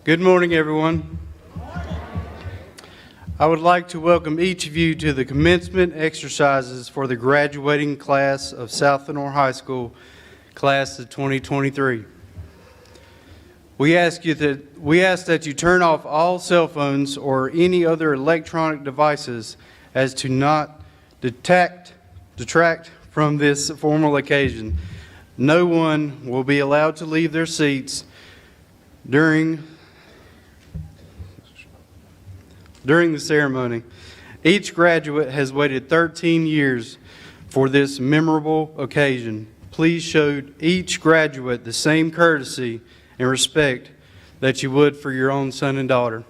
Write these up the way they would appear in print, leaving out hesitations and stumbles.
Good morning, everyone. I would like to welcome each of you to the commencement exercises for the graduating class of South Lenoir High School, class of 2023. We ask that you turn off all cell phones or any other electronic devices as to not detract from this formal occasion. No one will be allowed to leave their seats during the ceremony. Each graduate has waited 13 years for this memorable occasion. Please show each graduate the same courtesy and respect that you would for your own son and daughter.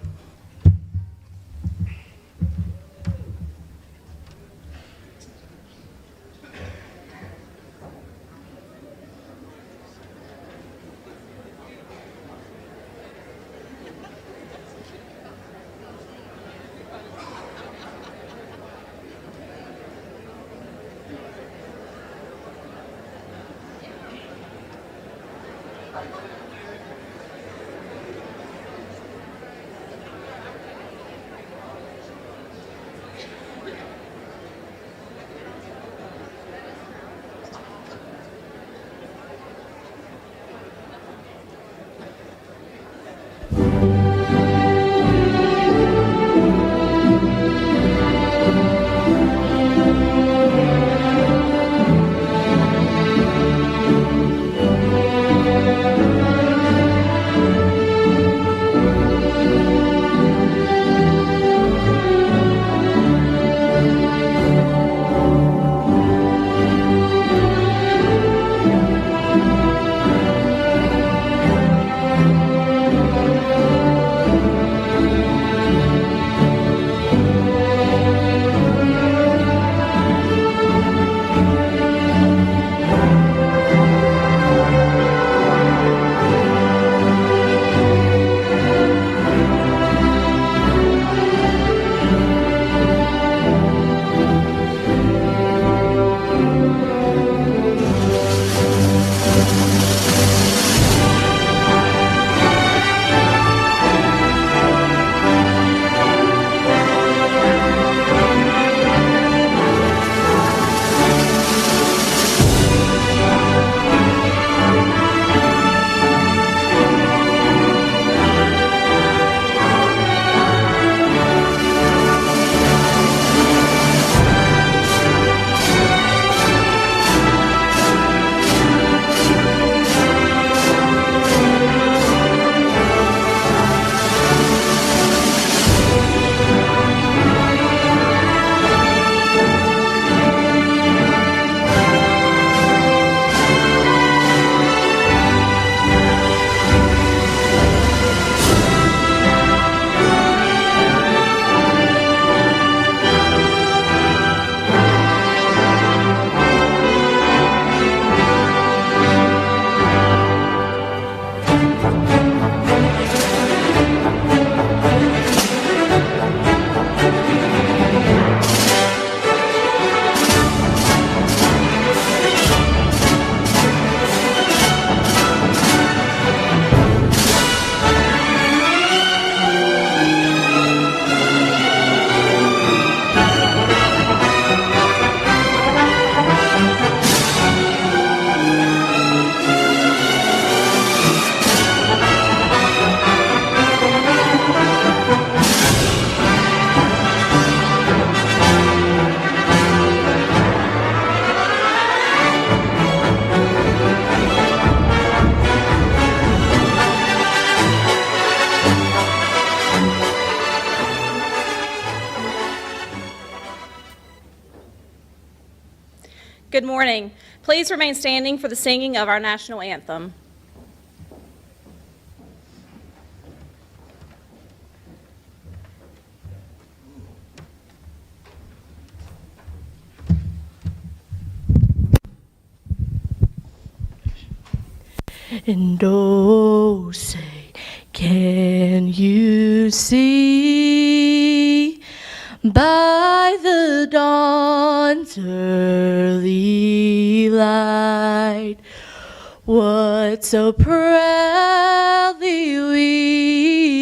Good morning. Please remain standing for the singing of our national anthem. And oh, say, can you see by the dawn's early light what so proudly we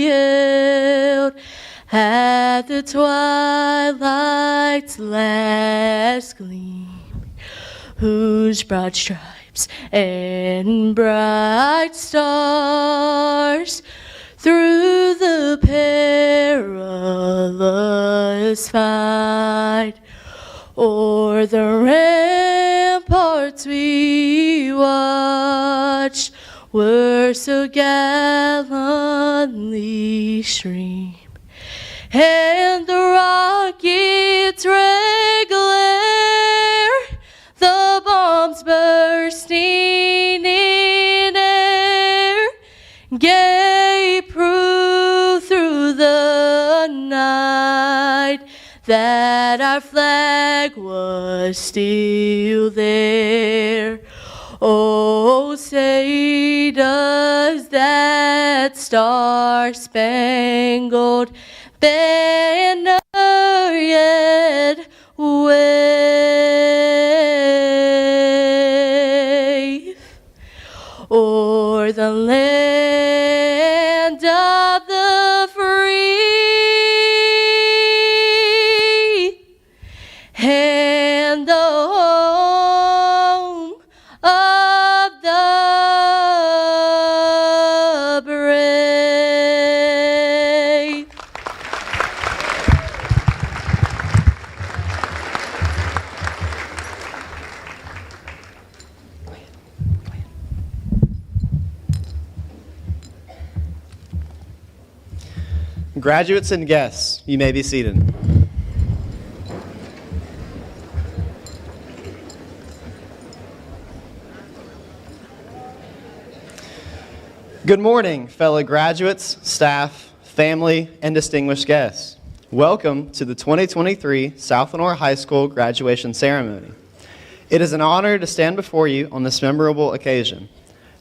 at the twilight's last gleam, whose broad stripes and bright stars through the perilous fight o'er the ramparts we watched were so gallantly streamed, and the rocket's red glare, the bombs bursting in air, gave proof through the night that our flag was still there. Oh, say does that star-spangled banner yet wave o'er the land of the free and the home of the brave. Graduates and guests, you may be seated. Good morning, fellow graduates, staff, family, and distinguished guests. Welcome to the 2023 South Lenoir High School graduation ceremony. It is an honor to stand before you on this memorable occasion.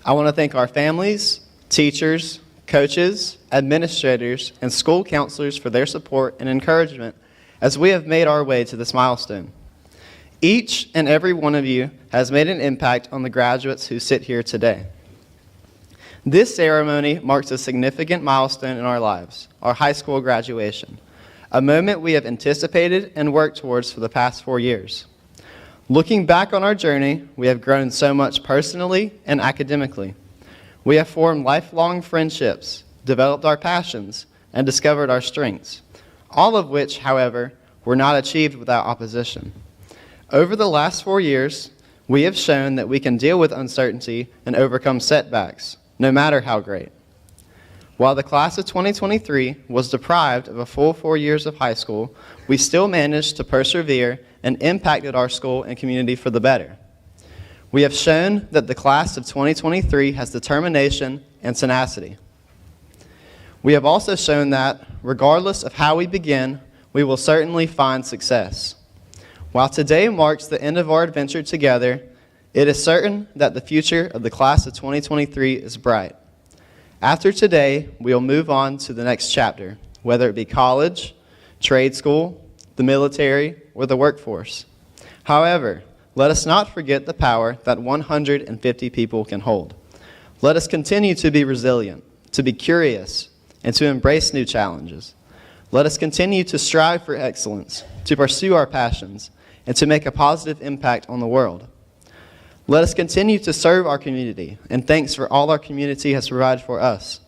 I want to thank our families, teachers, coaches, administrators, and school counselors for their support and encouragement as we have made our way to this milestone. Each and every one of you has made an impact on the graduates who sit here today. This ceremony marks a significant milestone in our lives, our high school graduation, a moment we have anticipated and worked towards for the past 4 years. Looking back on our journey, we have grown so much personally and academically. We have formed lifelong friendships, developed our passions, and discovered our strengths, all of which, however, were not achieved without opposition. Over the last 4 years, we have shown that we can deal with uncertainty and overcome setbacks, no matter how great. While the class of 2023 was deprived of a full 4 years of high school, we still managed to persevere and impacted our school and community for the better. We have shown that the class of 2023 has determination and tenacity. We have also shown that, regardless of how we begin, we will certainly find success. While today marks the end of our adventure together, it is certain that the future of the class of 2023 is bright. After today, we will move on to the next chapter, whether it be college, trade school, the military, or the workforce. However, let us not forget the power that 150 people can hold. Let us continue to be resilient, to be curious, and to embrace new challenges. Let us continue to strive for excellence, to pursue our passions, and to make a positive impact on the world. Let us continue to serve our community, and thanks for all our community has provided for us.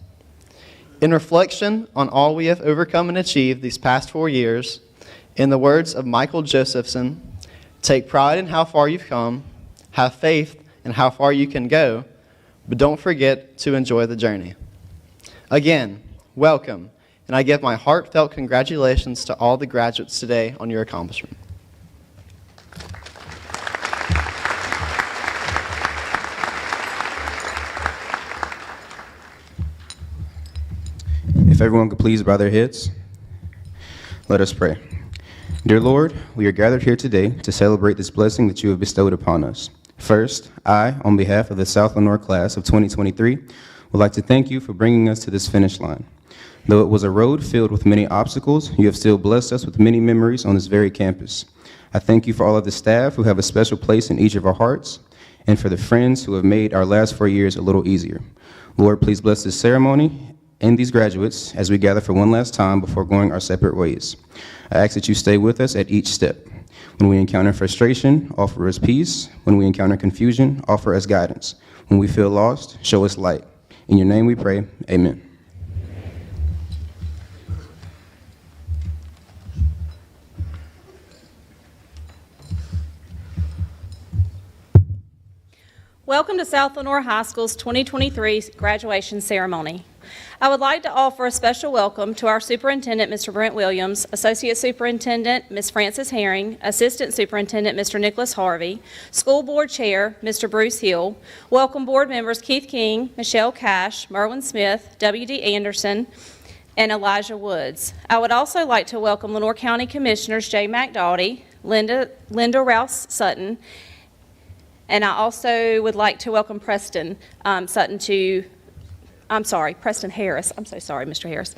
In reflection on all we have overcome and achieved these past 4 years, in the words of Michael Josephson, take pride in how far you've come, have faith in how far you can go, but don't forget to enjoy the journey. Again, welcome, and I give my heartfelt congratulations to all the graduates today on your accomplishment. If everyone could please bow their heads, let us pray. Dear Lord, we are gathered here today to celebrate this blessing that you have bestowed upon us. First, I, on behalf of the South Lenoir class of 2023, would like to thank you for bringing us to this finish line. Though it was a road filled with many obstacles, you have still blessed us with many memories on this very campus. I thank you for all of the staff who have a special place in each of our hearts, and for the friends who have made our last 4 years a little easier. Lord, please bless this ceremony and these graduates as we gather for one last time before going our separate ways. I ask that you stay with us at each step. When we encounter frustration, offer us peace. When we encounter confusion, offer us guidance. When we feel lost, show us light. In your name we pray, amen. Welcome to South Lenoir High School's 2023 graduation ceremony. I would like to offer a special welcome to our Superintendent, Mr. Brent Williams, Associate Superintendent, Ms. Frances Herring, Assistant Superintendent, Mr. Nicholas Harvey, School Board Chair, Mr. Bruce Hill, welcome board members Keith King, Michelle Cash, Merwin Smith, W.D. Anderson, and Elijah Woods. I would also like to welcome Lenoir County Commissioners Jay McDaughty, Linda Rouse Sutton, and I also would like to welcome Preston Preston Harris. I'm so sorry, Mr. Harris.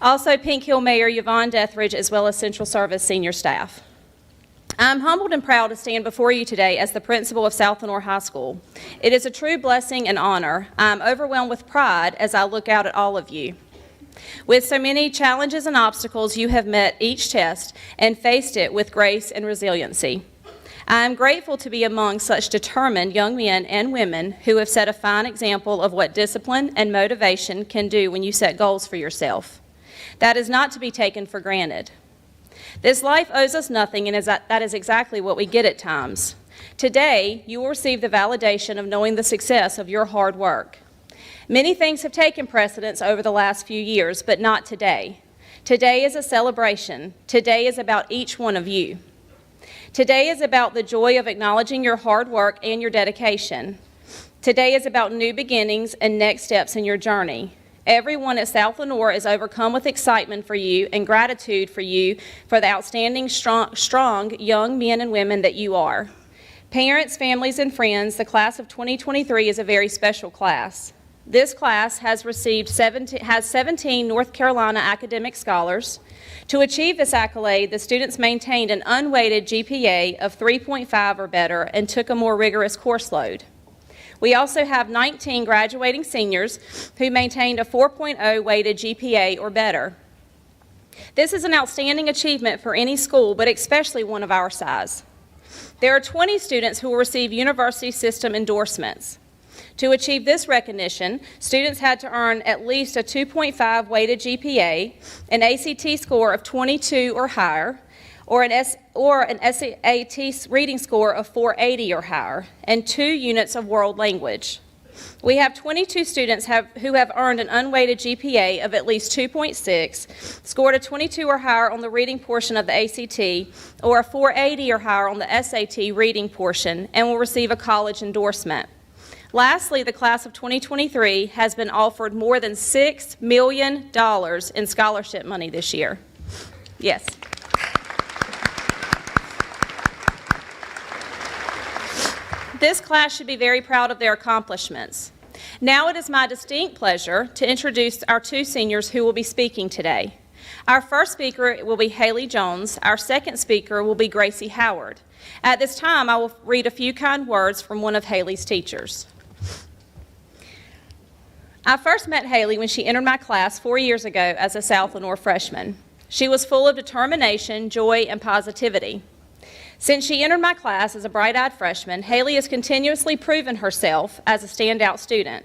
Also, Pink Hill Mayor Yvonne Deathridge, as well as Central Service senior staff. I'm humbled and proud to stand before you today as the principal of South Lenoir High School. It is a true blessing and honor. I'm overwhelmed with pride as I look out at all of you. With so many challenges and obstacles, you have met each test and faced it with grace and resiliency. I am grateful to be among such determined young men and women who have set a fine example of what discipline and motivation can do when you set goals for yourself. That is not to be taken for granted. This life owes us nothing, and that is exactly what we get at times. Today, you will receive the validation of knowing the success of your hard work. Many things have taken precedence over the last few years, but not today. Today is a celebration. Today is about each one of you. Today is about the joy of acknowledging your hard work and your dedication. Today is about new beginnings and next steps in your journey. Everyone at South Lenoir is overcome with excitement for you and gratitude for you for the outstanding, strong young men and women that you are. Parents, families, and friends, the class of 2023 is a very special class. This class has 17 North Carolina academic scholars. To achieve this accolade, the students maintained an unweighted GPA of 3.5 or better and took a more rigorous course load. We also have 19 graduating seniors who maintained a 4.0 weighted GPA or better. This is an outstanding achievement for any school, but especially one of our size. There are 20 students who will receive university system endorsements. To achieve this recognition, students had to earn at least a 2.5 weighted GPA, an ACT score of 22 or higher, or an SAT reading score of 480 or higher, and 2 units of world language. We have 22 students who have earned an unweighted GPA of at least 2.6, scored a 22 or higher on the reading portion of the ACT, or a 480 or higher on the SAT reading portion, and will receive a college endorsement. Lastly, the class of 2023 has been offered more than $6 million in scholarship money this year. Yes. This class should be very proud of their accomplishments. Now it is my distinct pleasure to introduce our 2 seniors who will be speaking today. Our first speaker will be Haley Jones. Our second speaker will be Gracie Howard. At this time, I will read a few kind words from one of Haley's teachers. I first met Haley when she entered my class 4 years ago as a South Lenoir freshman. She was full of determination, joy, and positivity. Since she entered my class as a bright-eyed freshman, Haley has continuously proven herself as a standout student.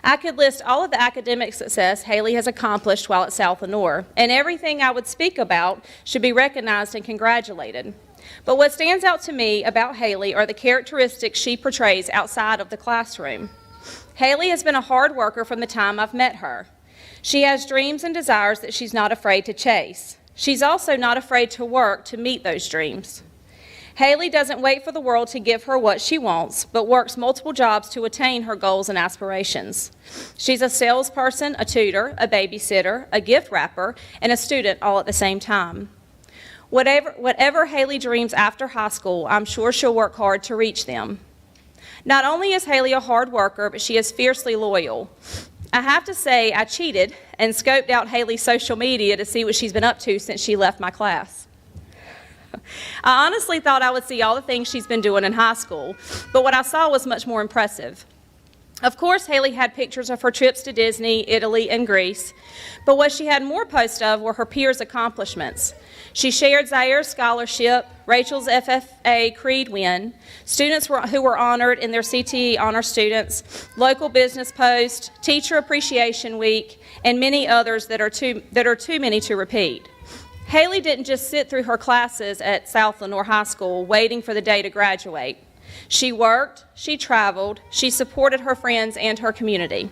I could list all of the academic success Haley has accomplished while at South Lenoir, and everything I would speak about should be recognized and congratulated. But what stands out to me about Haley are the characteristics she portrays outside of the classroom. Haley has been a hard worker from the time I've met her. She has dreams and desires that she's not afraid to chase. She's also not afraid to work to meet those dreams. Haley doesn't wait for the world to give her what she wants, but works multiple jobs to attain her goals and aspirations. She's a salesperson, a tutor, a babysitter, a gift wrapper, and a student all at the same time. Whatever Haley dreams after high school, I'm sure she'll work hard to reach them. Not only is Haley a hard worker, but she is fiercely loyal. I have to say I cheated and scoped out Haley's social media to see what she's been up to since she left my class. I honestly thought I would see all the things she's been doing in high school, but what I saw was much more impressive. Of course, Haley had pictures of her trips to Disney, Italy, and Greece, but what she had more posts of were her peers' accomplishments. She shared Zaire's scholarship, Rachel's FFA Creed win, students who were honored in their CTE honor students, local business post, Teacher Appreciation Week, and many others that are too many to repeat. Haley didn't just sit through her classes at South Lenoir High School waiting for the day to graduate. She worked, she traveled, she supported her friends and her community.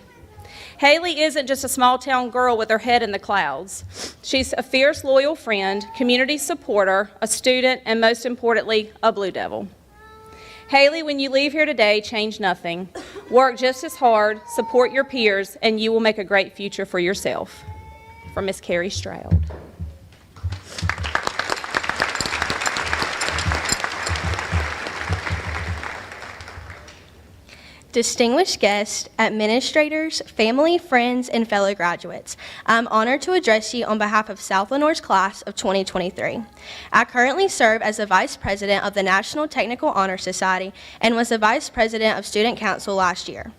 Haley isn't just a small-town girl with her head in the clouds. She's a fierce, loyal friend, community supporter, a student, and most importantly, a Blue Devil. Haley, when you leave here today, change nothing. Work just as hard, support your peers, and you will make a great future for yourself. From Miss Carrie Stroud. Distinguished guests, administrators, family, friends, and fellow graduates, I'm honored to address you on behalf of South Lenoir's class of 2023. I currently serve as the Vice President of the National Technical Honor Society and was the Vice President of Student Council last year.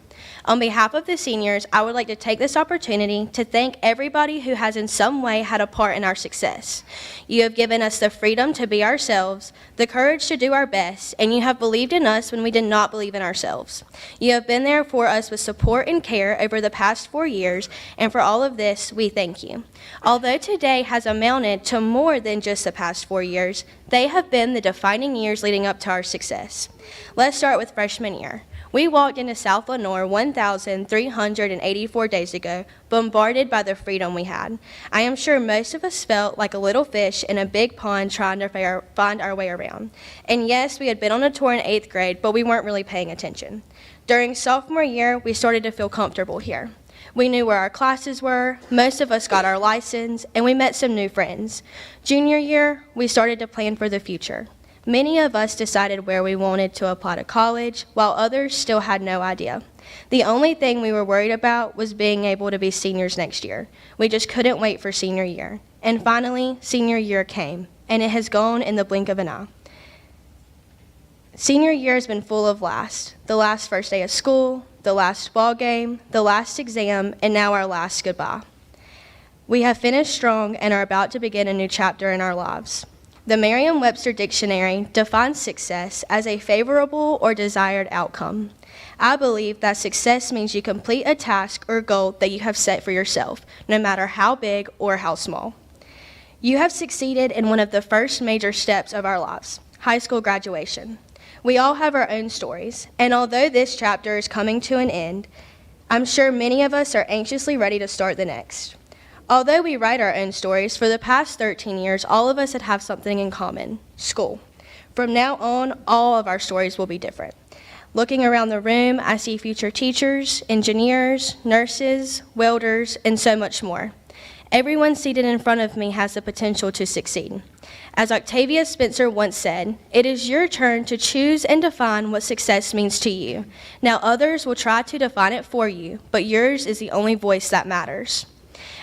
On behalf of the seniors, I would like to take this opportunity to thank everybody who has in some way had a part in our success. You have given us the freedom to be ourselves, the courage to do our best, and you have believed in us when we did not believe in ourselves. You have been there for us with support and care over the past 4 years, and for all of this, we thank you. Although today has amounted to more than just the past 4 years, they have been the defining years leading up to our success. Let's start with freshman year. We walked into South Lenoir 1,384 days ago, bombarded by the freedom we had. I am sure most of us felt like a little fish in a big pond trying to find our way around. And yes, we had been on a tour in 8th grade, but we weren't really paying attention. During sophomore year, we started to feel comfortable here. We knew where our classes were, most of us got our license, and we met some new friends. Junior year, we started to plan for the future. Many of us decided where we wanted to apply to college, while others still had no idea. The only thing we were worried about was being able to be seniors next year. We just couldn't wait for senior year. And finally, senior year came, and it has gone in the blink of an eye. Senior year has been full of the last first day of school, the last ball game, the last exam, and now our last goodbye. We have finished strong and are about to begin a new chapter in our lives. The Merriam-Webster Dictionary defines success as a favorable or desired outcome. I believe that success means you complete a task or goal that you have set for yourself, no matter how big or how small. You have succeeded in one of the first major steps of our lives, high school graduation. We all have our own stories, and although this chapter is coming to an end, I'm sure many of us are anxiously ready to start the next. Although we write our own stories, for the past 13 years, all of us have something in common, school. From now on, all of our stories will be different. Looking around the room, I see future teachers, engineers, nurses, welders, and so much more. Everyone seated in front of me has the potential to succeed. As Octavia Spencer once said, it is your turn to choose and define what success means to you. Now others will try to define it for you, but yours is the only voice that matters.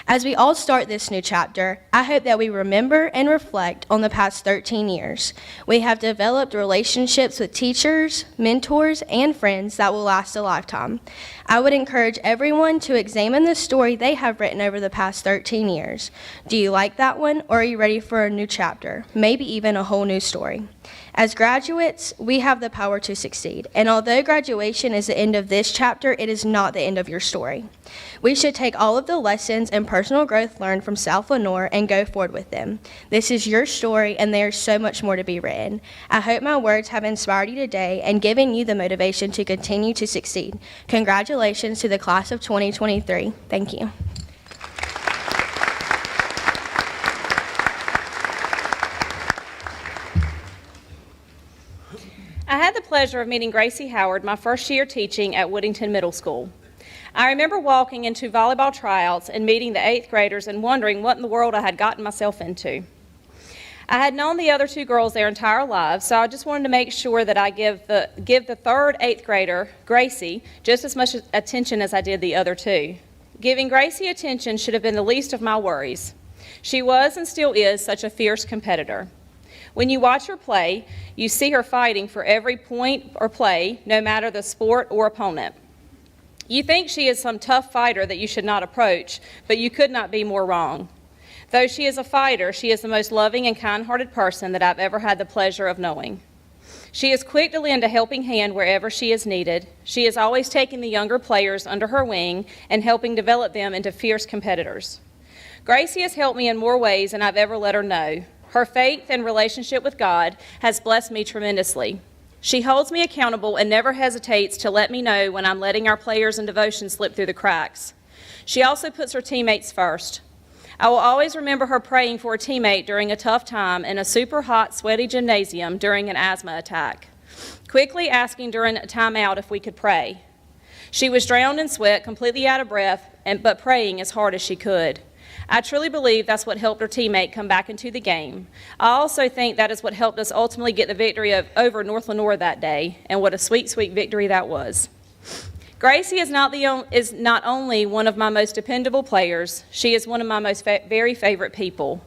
As we all start this new chapter, I hope that we remember and reflect on the past 13 years. We have developed relationships with teachers, mentors, and friends that will last a lifetime. I would encourage everyone to examine the story they have written over the past 13 years. Do you like that one, or are you ready for a new chapter, maybe even a whole new story? As graduates, we have the power to succeed, and although graduation is the end of this chapter, it is not the end of your story. We should take all of the lessons and personal growth learned from South Lenoir and go forward with them. This is your story, and there's so much more to be written. I hope my words have inspired you today and given you the motivation to continue to succeed. Congratulations to the class of 2023. Thank you. I had the pleasure of meeting Gracie Howard my first year teaching at Woodington Middle School. I remember walking into volleyball tryouts and meeting the 8th graders and wondering what in the world I had gotten myself into. I had known the other 2 girls their entire lives, so I just wanted to make sure that I give the 3rd 8th grader, Gracie, just as much attention as I did the other 2. Giving Gracie attention should have been the least of my worries. She was and still is such a fierce competitor. When you watch her play, you see her fighting for every point or play, no matter the sport or opponent. You think she is some tough fighter that you should not approach, but you could not be more wrong. Though she is a fighter, she is the most loving and kind-hearted person that I've ever had the pleasure of knowing. She is quick to lend a helping hand wherever she is needed. She is always taking the younger players under her wing and helping develop them into fierce competitors. Gracie has helped me in more ways than I've ever let her know. Her faith and relationship with God has blessed me tremendously. She holds me accountable and never hesitates to let me know when I'm letting our players and devotion slip through the cracks. She also puts her teammates first. I will always remember her praying for a teammate during a tough time in a super hot, sweaty gymnasium during an asthma attack, quickly asking during a timeout if we could pray. She was drowned in sweat, completely out of breath, but praying as hard as she could. I truly believe that's what helped her teammate come back into the game. I also think that is what helped us ultimately get the victory over North Lenoir that day, and what a sweet, sweet victory that was. Gracie is not only one of my most dependable players, she is one of my most very favorite people.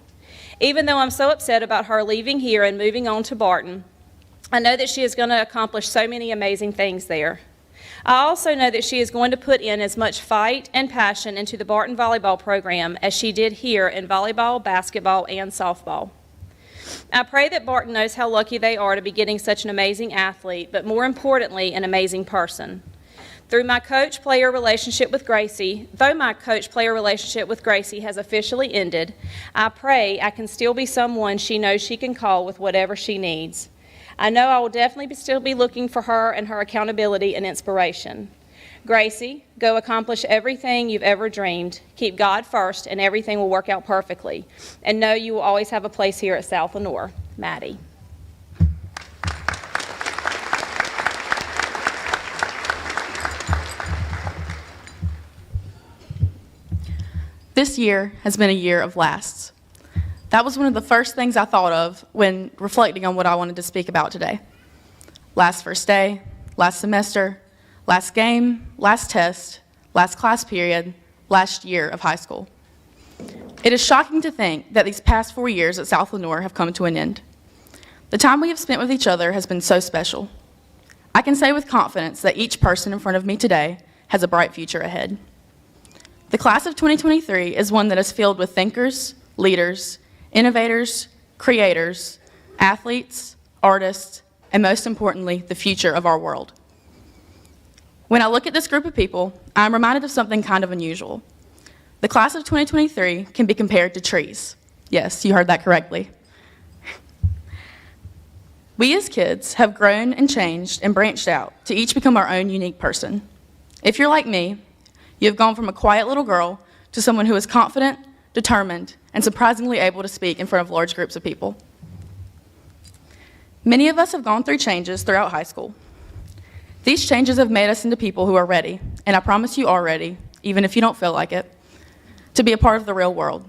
Even though I'm so upset about her leaving here and moving on to Barton, I know that she is going to accomplish so many amazing things there. I also know that she is going to put in as much fight and passion into the Barton volleyball program as she did here in volleyball, basketball, and softball. I pray that Barton knows how lucky they are to be getting such an amazing athlete, but more importantly, an amazing person. Though my coach-player relationship with Gracie has officially ended, I pray I can still be someone she knows she can call with whatever she needs. I know I will definitely still be looking for her and her accountability and inspiration. Gracie, go accomplish everything you've ever dreamed. Keep God first, and everything will work out perfectly. And know you will always have a place here at South Lenoir. Maddie. This year has been a year of lasts. That was one of the first things I thought of when reflecting on what I wanted to speak about today. Last first day, last semester, last game, last test, last class period, last year of high school. It is shocking to think that these past 4 years at South Lenoir have come to an end. The time we have spent with each other has been so special. I can say with confidence that each person in front of me today has a bright future ahead. The class of 2023 is one that is filled with thinkers, leaders, innovators, creators, athletes, artists, and most importantly, the future of our world. When I look at this group of people, I'm reminded of something kind of unusual. The class of 2023 can be compared to trees. Yes, you heard that correctly. We as kids have grown and changed and branched out to each become our own unique person. If you're like me, you have gone from a quiet little girl to someone who is confident, determined, and surprisingly able to speak in front of large groups of people. Many of us have gone through changes throughout high school. These changes have made us into people who are ready, and I promise you are ready, even if you don't feel like it, to be a part of the real world.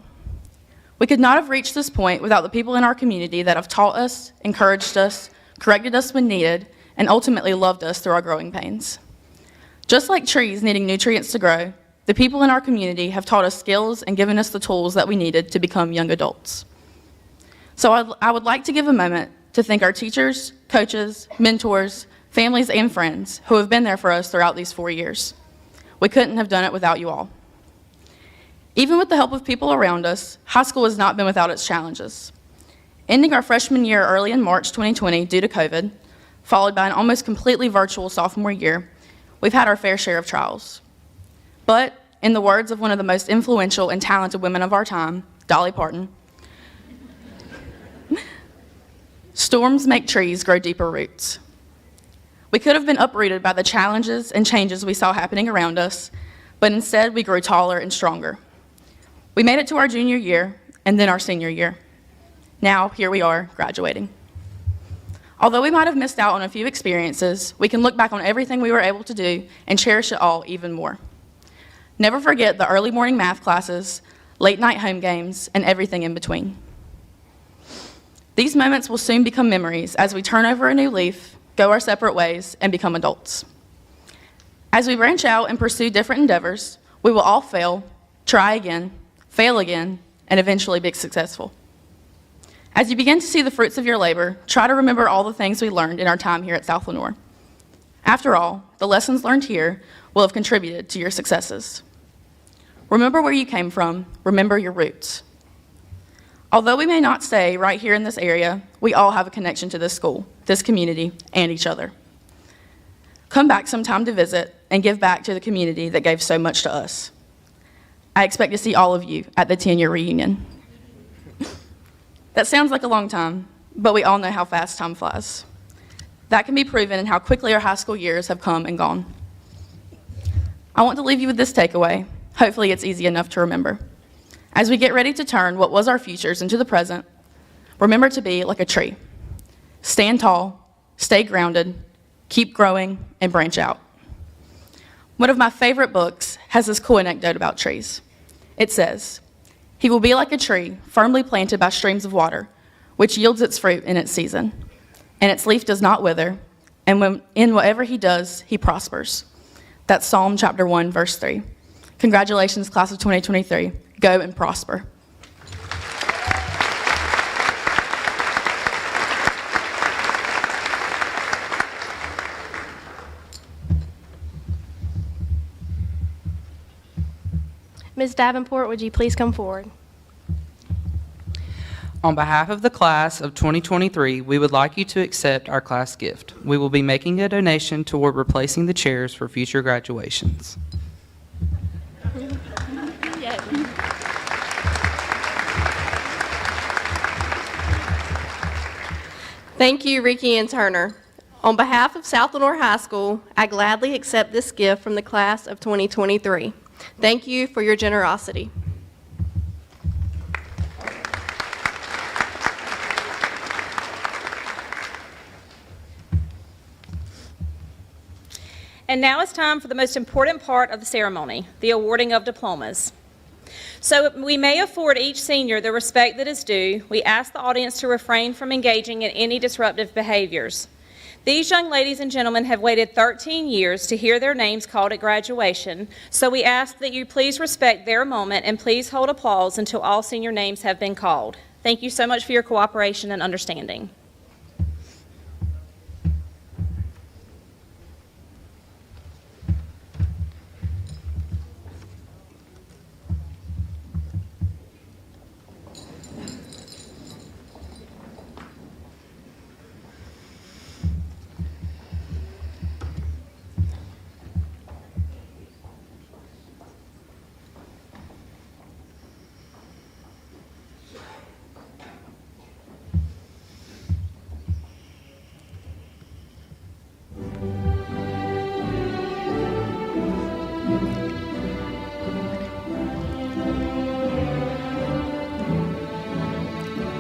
We could not have reached this point without the people in our community that have taught us, encouraged us, corrected us when needed, and ultimately loved us through our growing pains. Just like trees needing nutrients to grow, the people in our community have taught us skills and given us the tools that we needed to become young adults. So I would like to give a moment to thank our teachers, coaches, mentors, families, and friends who have been there for us throughout these 4 years. We couldn't have done it without you all. Even with the help of people around us, high school has not been without its challenges. Ending our freshman year early in March 2020 due to COVID, followed by an almost completely virtual sophomore year, we've had our fair share of trials. But, in the words of one of the most influential and talented women of our time, Dolly Parton, storms make trees grow deeper roots. We could have been uprooted by the challenges and changes we saw happening around us, but instead we grew taller and stronger. We made it to our junior year and then our senior year. Now, here we are, graduating. Although we might have missed out on a few experiences, we can look back on everything we were able to do and cherish it all even more. Never forget the early morning math classes, late night home games, and everything in between. These moments will soon become memories as we turn over a new leaf, go our separate ways, and become adults. As we branch out and pursue different endeavors, we will all fail, try again, fail again, and eventually be successful. As you begin to see the fruits of your labor, try to remember all the things we learned in our time here at South Lenoir. After all, the lessons learned here will have contributed to your successes. Remember where you came from. Remember your roots. Although we may not stay right here in this area, we all have a connection to this school, this community, and each other. Come back sometime to visit and give back to the community that gave so much to us. I expect to see all of you at the 10-year reunion. That sounds like a long time, but we all know how fast time flies. That can be proven in how quickly our high school years have come and gone. I want to leave you with this takeaway. Hopefully it's easy enough to remember. As we get ready to turn what was our futures into the present, remember to be like a tree. Stand tall, stay grounded, keep growing, and branch out. One of my favorite books has this cool anecdote about trees. It says, "He will be like a tree firmly planted by streams of water, which yields its fruit in its season, and its leaf does not wither, and in whatever he does, he prospers." That's Psalm chapter 1, verse 3. Congratulations, class of 2023. Go and prosper. Ms. Davenport, would you please come forward? On behalf of the class of 2023, we would like you to accept our class gift. We will be making a donation toward replacing the chairs for future graduations. Thank you, Ricky and Turner. On behalf of South Lenoir High School, I gladly accept this gift from the class of 2023. Thank you for your generosity. And now it's time for the most important part of the ceremony, the awarding of diplomas. So we may afford each senior the respect that is due. We ask the audience to refrain from engaging in any disruptive behaviors. These young ladies and gentlemen have waited 13 years to hear their names called at graduation, so we ask that you please respect their moment and please hold applause until all senior names have been called. Thank you so much for your cooperation and understanding.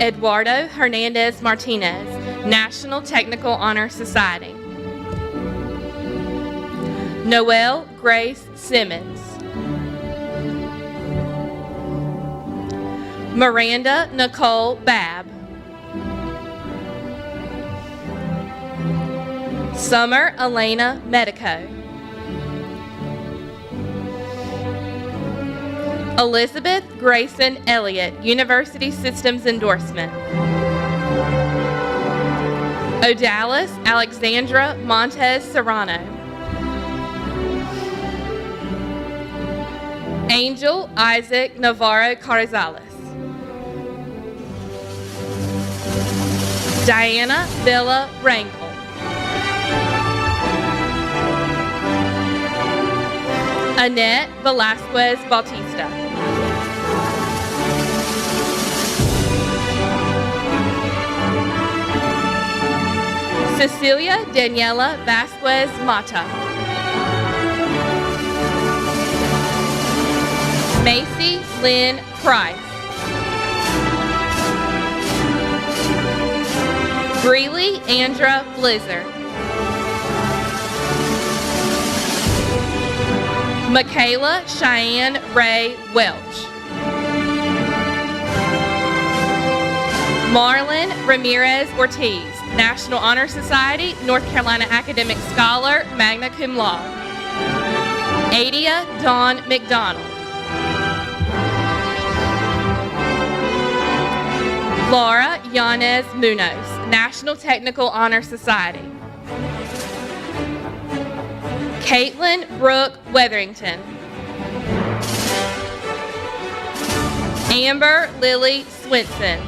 Eduardo Hernandez Martinez, National Technical Honor Society. Noelle Grace Simmons. Miranda Nicole Babb. Summer Elena Medico. Elizabeth Grayson Elliott, University Systems Endorsement. Odalis Alexandra Montez Serrano. Angel Isaac Navarro Carrizales. Diana Villa Rangel. Annette Velasquez Bautista. Cecilia Daniela Vasquez Mata. Macy Lynn Price. Breeley Andra Blizzard. Michaela Cheyenne Ray Welch. Marlon Ramirez Ortiz, National Honor Society, North Carolina Academic Scholar, magna cum laude. Adia Dawn McDonald. Laura Yanez Munoz, National Technical Honor Society. Caitlin Brooke Weatherington. Amber Lily Swinson.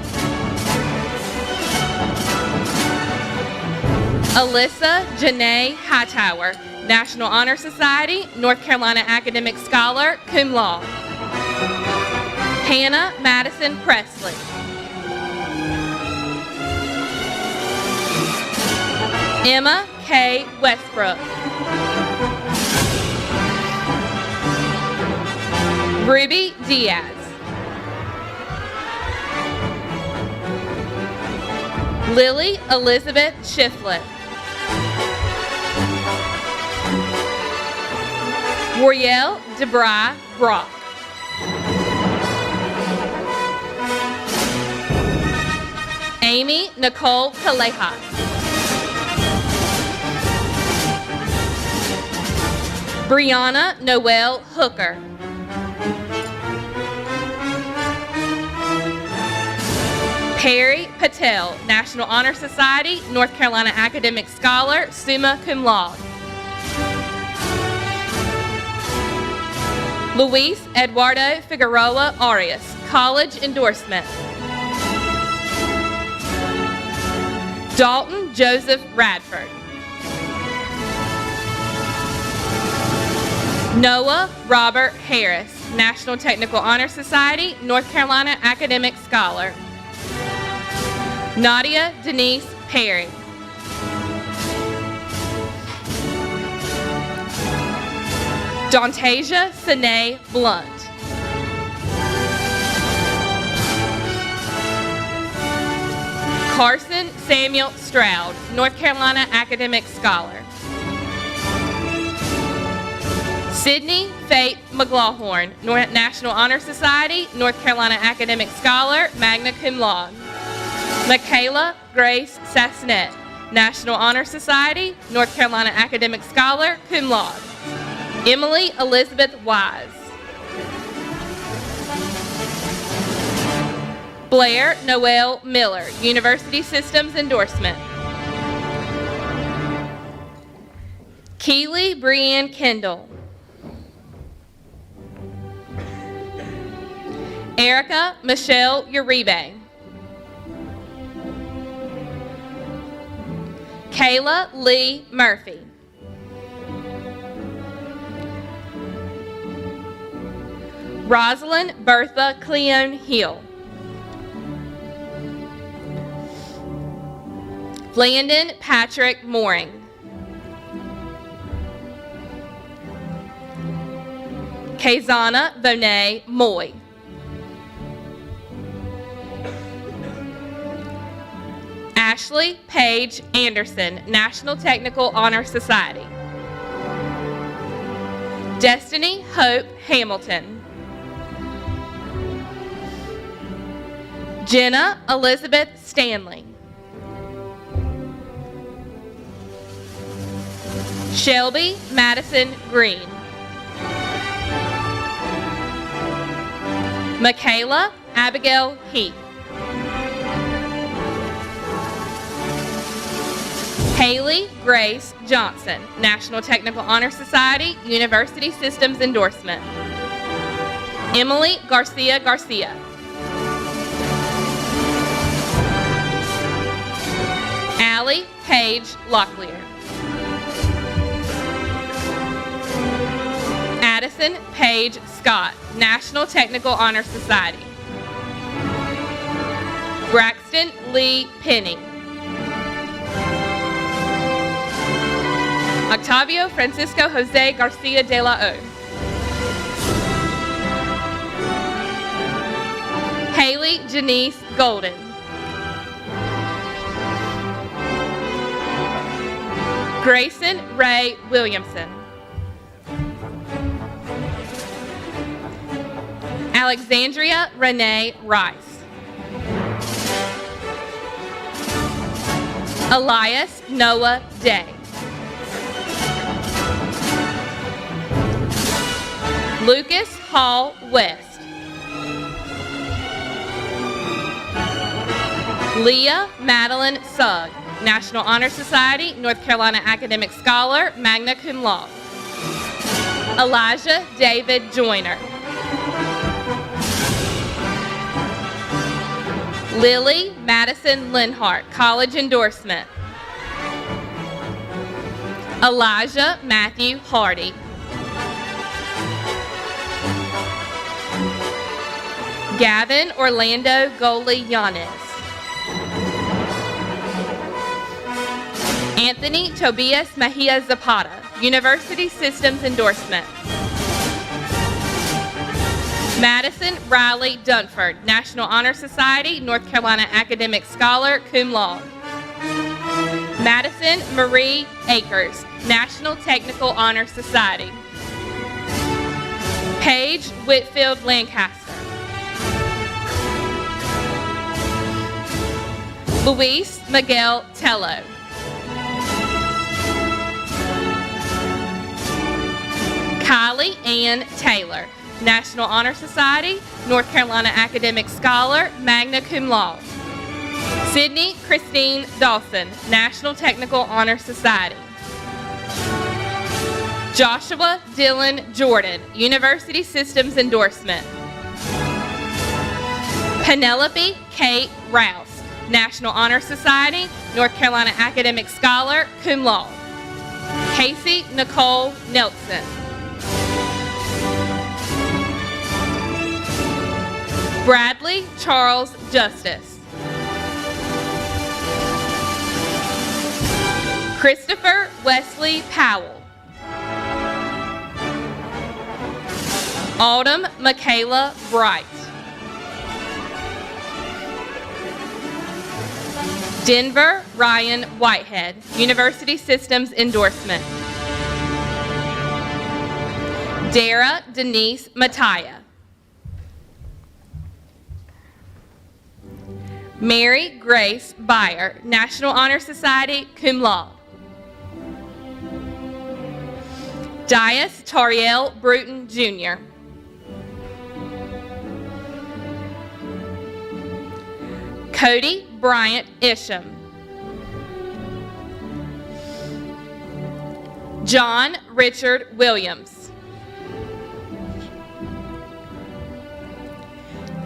Alyssa Janae Hightower, National Honor Society, North Carolina Academic Scholar, cum laude. Hannah Madison Presley. Emma K. Westbrook. Ruby Diaz. Lily Elizabeth Shiflett. Wariel Debray Brock. Amy Nicole Kalejas. Brianna Noel Hooker. Perry Patel, National Honor Society, North Carolina Academic Scholar, summa cum laude. Luis Eduardo Figueroa Arias, College Endorsement. Dalton Joseph Radford. Noah Robert Harris, National Technical Honor Society, North Carolina Academic Scholar. Nadia Denise Perry. Dontasia Sine Blunt. Carson Samuel Stroud, North Carolina Academic Scholar. Sydney Faith McLaughlin, National Honor Society, North Carolina Academic Scholar, magna cum laude. Michaela Grace Sassnet, National Honor Society, North Carolina Academic Scholar, cum laude. Emily Elizabeth Wise. Blair Noel Miller, University Systems Endorsement. Keely Brianne Kendall. Erica Michelle Uribe. Kayla Lee Murphy. Rosalind Bertha Cleone Hill. Landon Patrick Mooring. Kazana Bonet Moy. Ashley Paige Anderson, National Technical Honor Society. Destiny Hope Hamilton. Jenna Elizabeth Stanley. Shelby Madison Green. Michaela Abigail Heath. Haley Grace Johnson, National Technical Honor Society, University Systems Endorsement. Emily Garcia Garcia. Allie Paige Locklear. Addison Paige Scott, National Technical Honor Society. Braxton Lee Penny. Octavio Francisco Jose Garcia de la O. Haley Janice Golden. Grayson Ray Williamson. Alexandria Renee Rice. Elias Noah Day. Lucas Hall West. Leah Madeline Sugg, National Honor Society, North Carolina Academic Scholar, magna cum laude. Elijah David Joyner. Lily Madison Linhart, college endorsement. Elijah Matthew Hardy. Gavin Orlando Goli Yanes. Anthony Tobias Mejia Zapata, University Systems endorsement. Madison Riley Dunford, National Honor Society, North Carolina Academic Scholar, cum laude. Madison Marie Akers, National Technical Honor Society. Paige Whitfield Lancaster. Luis Miguel Tello. Kylie Ann Taylor, National Honor Society, North Carolina Academic Scholar, magna cum laude. Sydney Christine Dawson, National Technical Honor Society. Joshua Dylan Jordan, University Systems endorsement. Penelope Kate Rouse, National Honor Society, North Carolina Academic Scholar, cum laude. Casey Nicole Nelson. Bradley Charles Justice. Christopher Wesley Powell. Autumn Michaela Bright. Denver Ryan Whitehead, University Systems endorsement. Dara Denise Mattia. Mary Grace Byer, National Honor Society, cum laude. Dias Tariel Bruton, Jr. Cody Bryant Isham. John Richard Williams.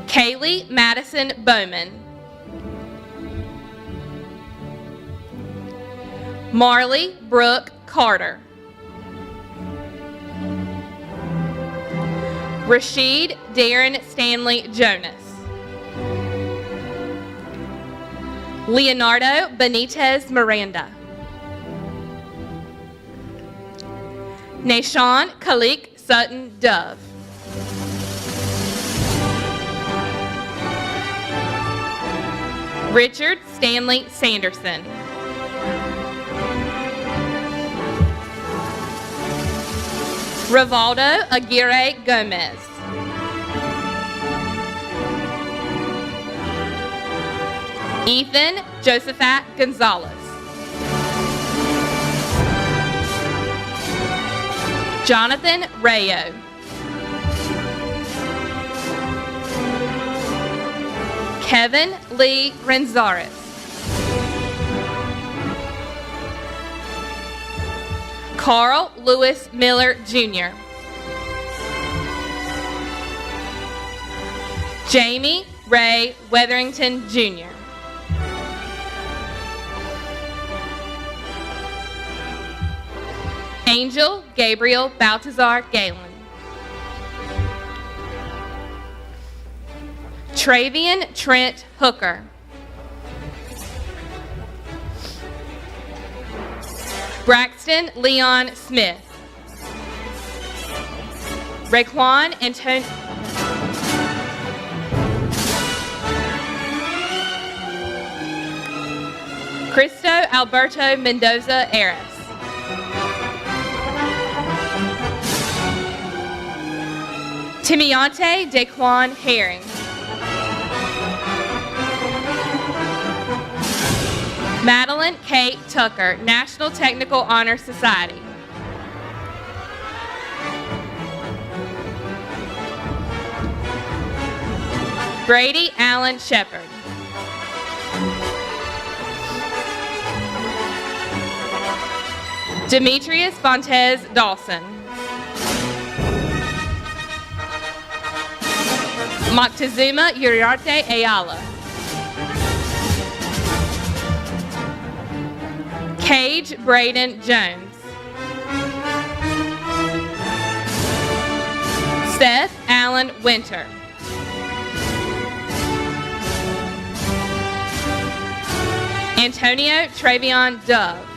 Kaylee Madison Bowman. Marley Brooke Carter. Rashid Darren Stanley Jonas. Leonardo Benitez Miranda. Nashawn Khalik Sutton Dove. Richard Stanley Sanderson. Rivaldo Aguirre Gomez. Ethan Josephat Gonzalez. Jonathan Rayo. Kevin Lee Renzaris. Carl Lewis Miller, Jr. Jamie Ray Wetherington, Jr. Angel Gabriel Baltazar Galen. Travian Trent Hooker. Braxton Leon Smith. Raekwon Antonio. Cristo Alberto Mendoza Ares. Timiante Daquan Herring. Madeline Kate Tucker, National Technical Honor Society. Brady Allen Shepard. Demetrius Fontez Dawson. Moctezuma Uriarte Ayala. Cage Braden Jones. Seth Allen Winter. Antonio Travion Dove.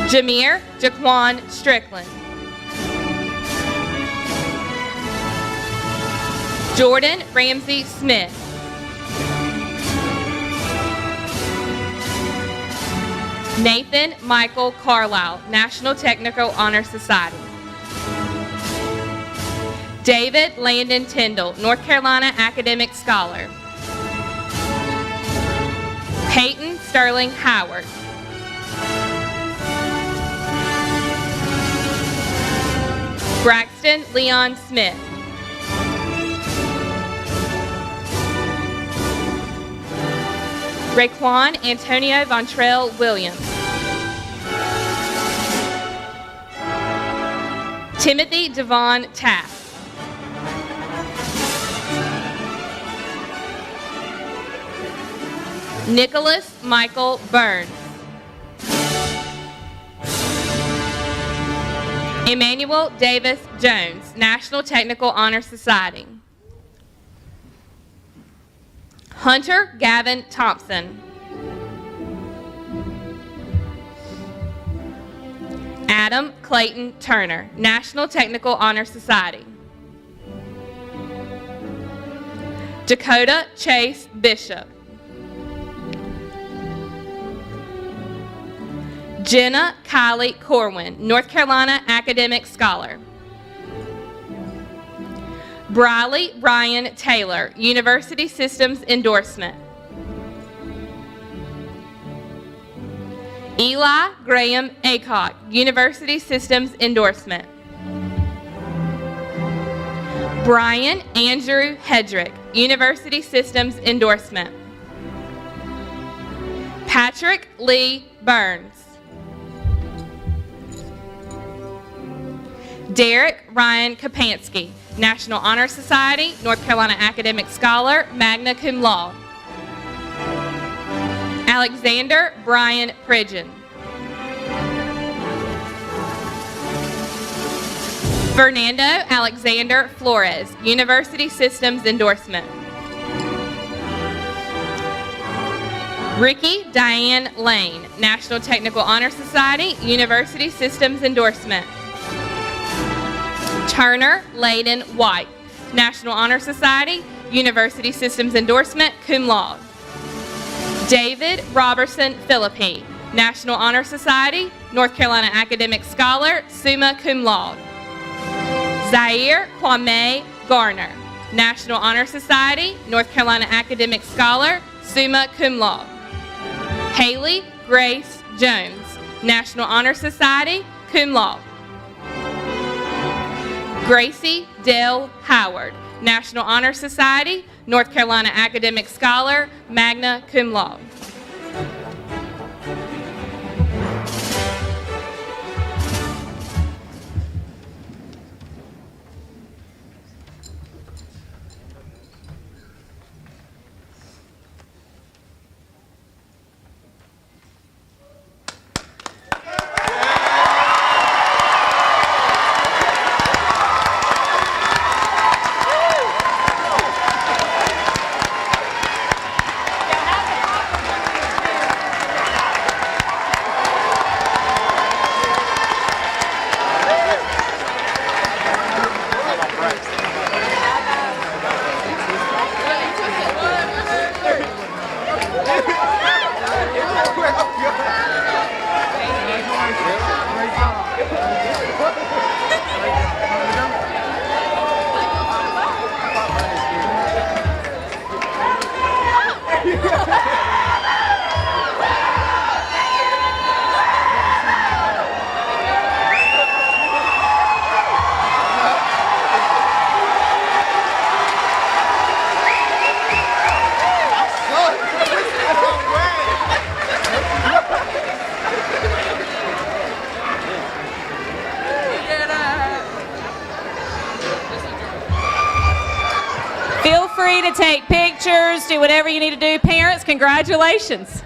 Jameer Jaquan Strickland. Jordan Ramsey Smith. Nathan Michael Carlisle, National Technical Honor Society. David Landon Tyndall, North Carolina Academic Scholar. Peyton Sterling Howard. Braxton Leon Smith. Raekwon Antonio Vontrell Williams. Timothy Devon Taft. Nicholas Michael Burns. Emmanuel Davis Jones, National Technical Honor Society. Hunter Gavin Thompson. Adam Clayton Turner, National Technical Honor Society. Dakota Chase Bishop. Jenna Kylie Corwin, North Carolina Academic Scholar. Briley Brian Taylor, University Systems Endorsement. Eli Graham Acock, University Systems Endorsement. Brian Andrew Hedrick, University Systems Endorsement. Patrick Lee Burns. Derek Ryan Kapansky, National Honor Society, North Carolina Academic Scholar, magna cum laude. Alexander Brian Pridgeon. Fernando Alexander Flores, University Systems Endorsement. Ricky Diane Lane, National Technical Honor Society, University Systems Endorsement. Turner Layden White, National Honor Society, University Systems Endorsement, cum laude. David Robertson Philippi, National Honor Society, North Carolina Academic Scholar, summa cum laude. Zaire Kwame Garner, National Honor Society, North Carolina Academic Scholar, summa cum laude. Haley Grace Jones, National Honor Society, cum laude. Gracie Dale Howard, National Honor Society, North Carolina Academic Scholar, magna cum laude. free to take pictures, do whatever you need to do. Parents, congratulations.